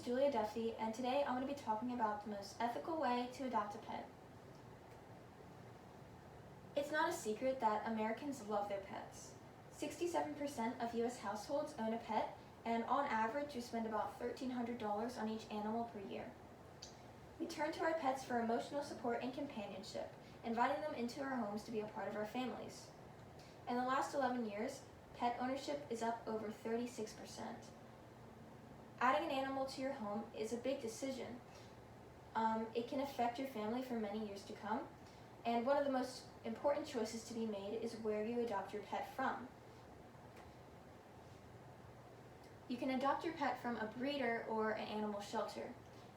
Julia Duffy, and today I'm going to be talking about the most ethical way to adopt a pet. It's not a secret that Americans love their pets. 67% of U.S. households own a pet, and on average we spend about $1,300 on each animal per year. We turn to our pets for emotional support and companionship, inviting them into our homes to be a part of our families. In the last 11 years, pet ownership is up over 36%. Adding an animal to your home is a big decision. It can affect your family for many years to come, and one of the most important choices to be made is where you adopt your pet from. You can adopt your pet from a breeder or an animal shelter,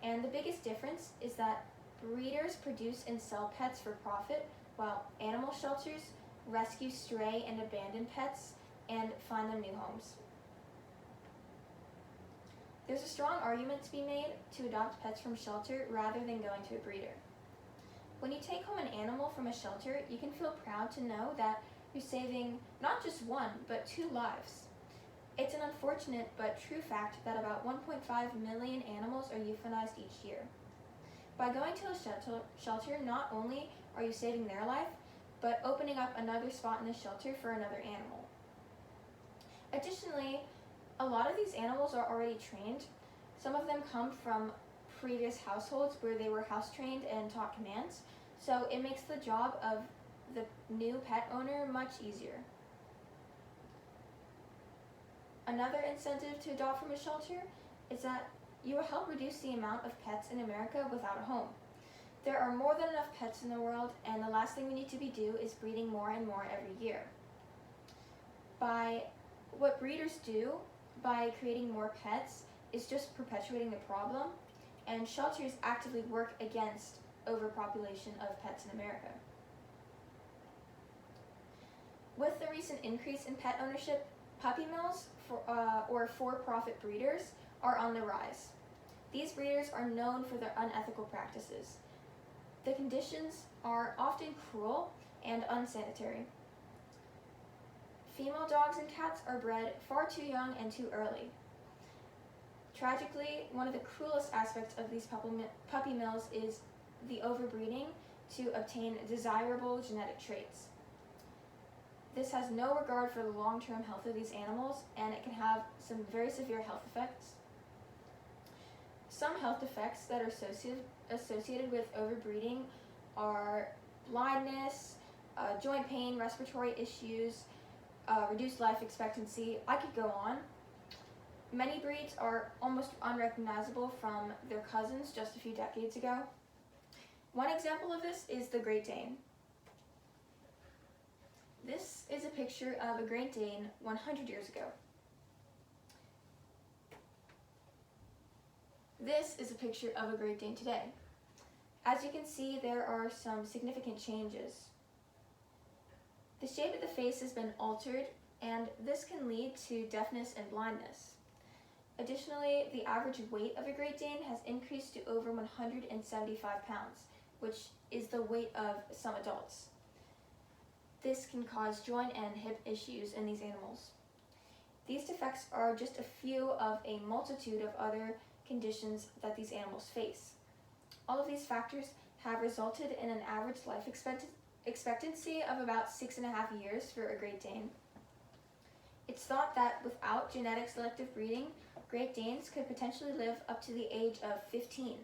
and the biggest difference is that breeders produce and sell pets for profit, while animal shelters rescue stray and abandoned pets and find them new homes. There's a strong argument to be made to adopt pets from shelter rather than going to a breeder. When you take home an animal from a shelter, you can feel proud to know that you're saving not just one, but 2 lives. It's an unfortunate but true fact that about 1.5 million animals are euthanized each year. By going to a shelter, not only are you saving their life, but opening up another spot in the shelter for another animal. Additionally, a lot of these animals are already trained. Some of them come from previous households where they were house trained and taught commands, so it makes the job of the new pet owner much easier. Another incentive to adopt from a shelter is that you will help reduce the amount of pets in America without a home. There are more than enough pets in the world, and the last thing we need to be doing is breeding more and more every year. What breeders do by creating more pets is just perpetuating the problem, and shelters actively work against overpopulation of pets in America. With the recent increase in pet ownership, puppy mills or for-profit breeders are on the rise. These breeders are known for their unethical practices. The conditions are often cruel and unsanitary. Female dogs and cats are bred far too young and too early. Tragically, one of the cruelest aspects of these puppy mills is the overbreeding to obtain desirable genetic traits. This has no regard for the long-term health of these animals, and it can have some very severe health effects. Some health effects that are associated with overbreeding are blindness, joint pain, respiratory issues, reduced life expectancy. I could go on. Many breeds are almost unrecognizable from their cousins just a few decades ago. One example of this is the Great Dane. This is a picture of a Great Dane 100 years ago. This is a picture of a Great Dane today. As you can see, there are some significant changes. The shape of the face has been altered, and this can lead to deafness and blindness. Additionally, the average weight of a Great Dane has increased to over 175 pounds, which is the weight of some adults. This can cause joint and hip issues in these animals. These defects are just a few of a multitude of other conditions that these animals face. All of these factors have resulted in an average life expectancy of about 6.5 years for a Great Dane. It's thought that without genetic selective breeding, Great Danes could potentially live up to the age of 15.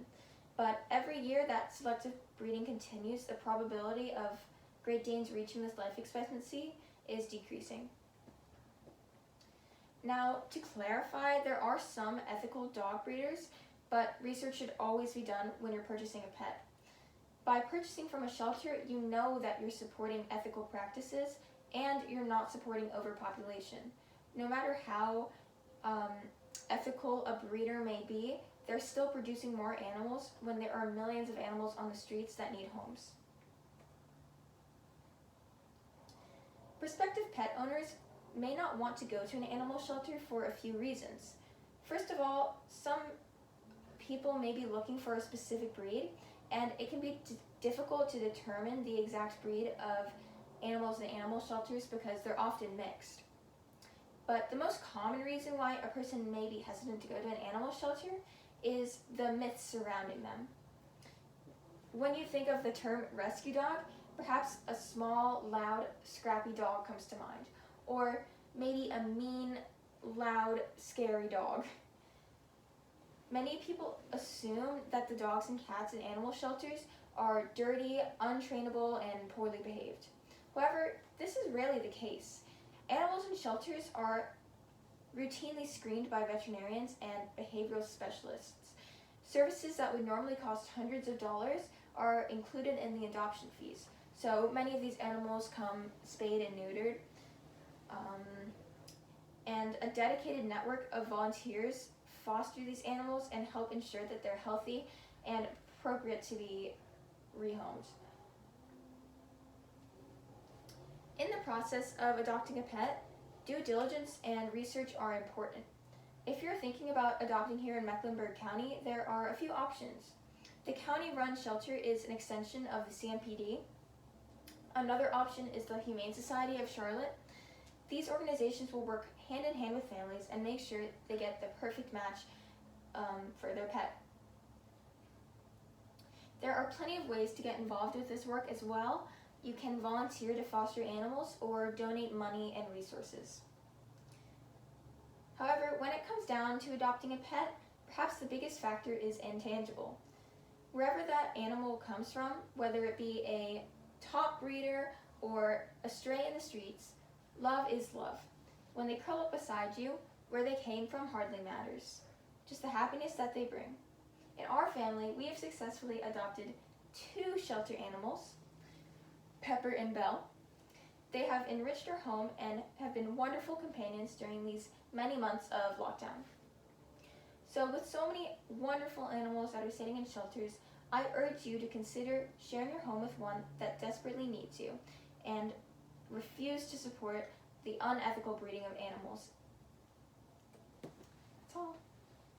But every year that selective breeding continues, the probability of Great Danes reaching this life expectancy is decreasing. Now, to clarify, there are some ethical dog breeders, but research should always be done when you're purchasing a pet. By purchasing from a shelter, you know that you're supporting ethical practices and you're not supporting overpopulation. No matter how ethical a breeder may be, they're still producing more animals when there are millions of animals on the streets that need homes. Prospective pet owners may not want to go to an animal shelter for a few reasons. First of all, some people may be looking for a specific breed, and it can be difficult to determine the exact breed of animals in animal shelters because they're often mixed. But the most common reason why a person may be hesitant to go to an animal shelter is the myths surrounding them. When you think of the term rescue dog, perhaps a small, loud, scrappy dog comes to mind, or maybe a mean, loud, scary dog. Many people assume that the dogs and cats in animal shelters are dirty, untrainable, and poorly behaved. However, this is rarely the case. Animals in shelters are routinely screened by veterinarians and behavioral specialists. Services that would normally cost hundreds of dollars are included in the adoption fees. So many of these animals come spayed and neutered, and a dedicated network of volunteers foster these animals and help ensure that they're healthy and appropriate to be rehomed. In the process of adopting a pet, due diligence and research are important. If you're thinking about adopting here in Mecklenburg County, there are a few options. The county-run shelter is an extension of the CMPD. Another option is the Humane Society of Charlotte. These organizations will work hand in hand with families and make sure they get the perfect match for their pet. There are plenty of ways to get involved with this work as well. You can volunteer to foster animals or donate money and resources. However, when it comes down to adopting a pet, perhaps the biggest factor is intangible. Wherever that animal comes from, whether it be a top breeder or a stray in the streets, love is love. When they curl up beside you, where they came from hardly matters. Just the happiness that they bring. In our family, we have successfully adopted 2 shelter animals, Pepper and Belle. They have enriched our home and have been wonderful companions during these many months of lockdown. So with so many wonderful animals that are sitting in shelters, I urge you to consider sharing your home with one that desperately needs you and refuse to support the unethical breeding of animals. That's all.